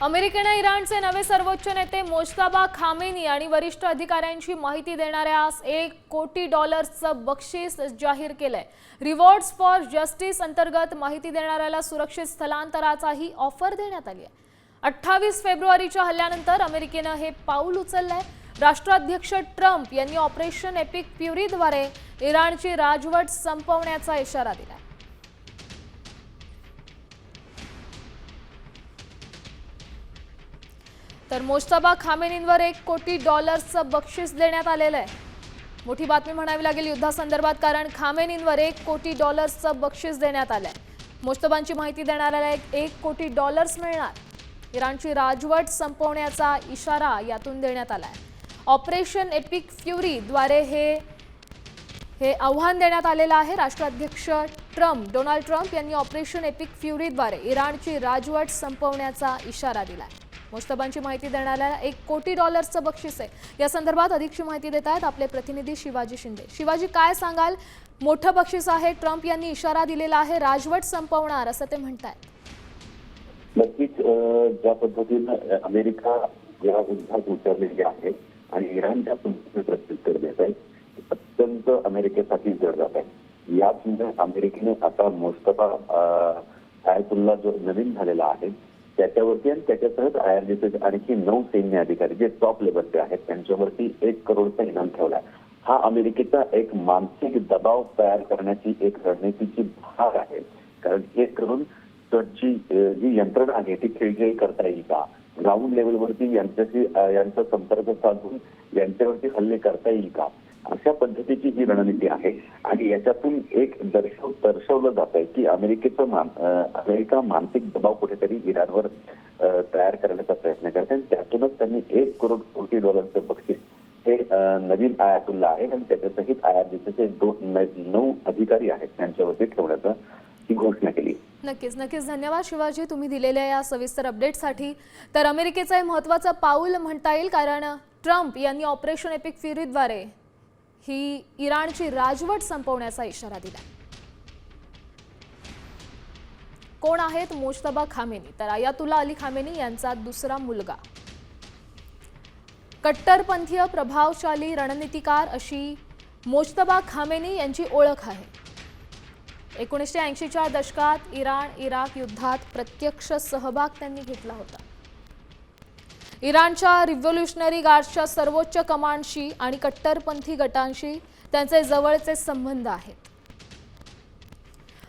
अमेरिकेने इराणचे नवे सर्वोच्च नेते मोज्तबा खामेनी आणि वरिष्ठ अधिकाऱ्यांची माहिती देणाऱ्यास $1 कोटी बक्षीस जाहीर केलंय। रिवॉर्ड्स फॉर जस्टिस अंतर्गत माहिती देणाऱ्याला सुरक्षित स्थलांतराचाही ऑफर देण्यात आली आहे। 28 फेब्रुवारीच्या हल्ल्यानंतर अमेरिकेने हे पाऊल उचललंय। राष्ट्राध्यक्ष ट्रम्प यांनी ऑपरेशन एपिक फ्युरीद्वारे इराणची राजवट संपवण्याचा इशारा दिला। तर मोज्तबा खामेनींवर $1 कोटी बक्षीस देण्यात आलेलं आहे। मोठी बातमी म्हणावी लागेल युद्धासंदर्भात, कारण खामेनींवर $1 कोटी बक्षीस देण्यात आलंय। मोज्तबांची माहिती देणाऱ्याला $1 कोटी मिळणार। इराणची राजवट संपवण्याचा इशारा यातून देण्यात आलाय। ऑपरेशन एपिक फ्युरीद्वारे हे आव्हान देण्यात आलेलं आहे। राष्ट्राध्यक्ष डोनाल्ड ट्रम्प यांनी ऑपरेशन एपिक फ्युरीद्वारे इराणची राजवट संपवण्याचा इशारा दिलाय। मोज्तबांची माहिती देणाऱ्याला $1 कोटी बक्षीस आहे। या संदर्भात अधिकची माहिती देत आहेत आपले प्रतिनिधी शिवाजी शिंदे। शिवाजी, काय सांगाल? मोठं बक्षीस आहे, ट्रम्प यांनी इशारा दिलेला आहे, राजवट संपवणार असं ते म्हणतात। नक्कीच ज्या पद्धतीने अमेरिका या युद्धात उतरलेली आहे आणि इराण ज्या पद्धतीने प्रत्युत्तर देत आहे, अत्यंत अमेरिकेसाठी जड जात आहे। याच अमेरिकेने आता मोज्तबा आयतुल्ला जो नवीन झालेला आहे त्याच्यावरती आणि त्याच्यासह IRGC आणखी 9 सैन्य अधिकारी जे टॉप लेवलचे आहेत त्यांच्यावरती $1 करोडचा इनाम ठेवला। हा अमेरिकेचा एक मानसिक दबाव तयार करण्याची एक रणनीतीची भाग आहे, कारण हे करून जी यंत्रणा आहे ती खेळखेळी करता येईल का, ग्राउंड लेवलवरती यांचा संपर्क साधून यांच्यावरती हल्ले करता येईल का, अशा पद्धतीची ही रणनीती आहे। आणि याच्यातून एक दर्शवलं जात आहे की अमेरिका मानसिक दबाव कुठेतरी इराणवर तयार करण्याचा प्रयत्न करते आणि त्यातूनच त्यांनी $1 कोटी बक्षीस हे नवीन आयातुल्ला आहे आणि त्याच्यासहित IRGCचे 9 अधिकारी आहेत त्यांच्यावरती ठेवण्याचा ही घोषणा केली। नक्कीच धन्यवाद शिवाजी, तुम्ही दिलेल्या या सविस्तर अपडेटसाठी। तर अमेरिकेचं हे महत्त्वाचं पाऊल म्हणता येईल, कारण ट्रम्प यांनी ऑपरेशन एपिक फ्युरीद्वारे ही इराणची राजवट संपवण्याचा इशारा दिला। कोण आहेत मोज्तबा खामेनी? तर आयातुल्ला अली खामेनी यांचा दुसरा मुलगा। कट्टरपंथीय प्रभावशाली रणनीतिकार अशी मोज्तबा खामेनी यांची ओळख आहे। 1980च्या दशकात इराण-इराक युद्धात प्रत्यक्ष सहभाग त्यांनी घेतला होता। इराणच्या रिव्होल्युशनरी गार्ड्सच्या सर्वोच्च कमांडशी आणि कट्टरपंथी गटांशी त्यांचे जवळचे संबंध आहेत।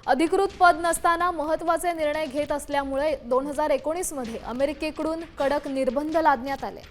अधिकृत पद नसताना महत्त्वाचे निर्णय घेत असल्यामुळे 2019 मध्ये अमेरिकेकडून कडक निर्बंध लादण्यात आले।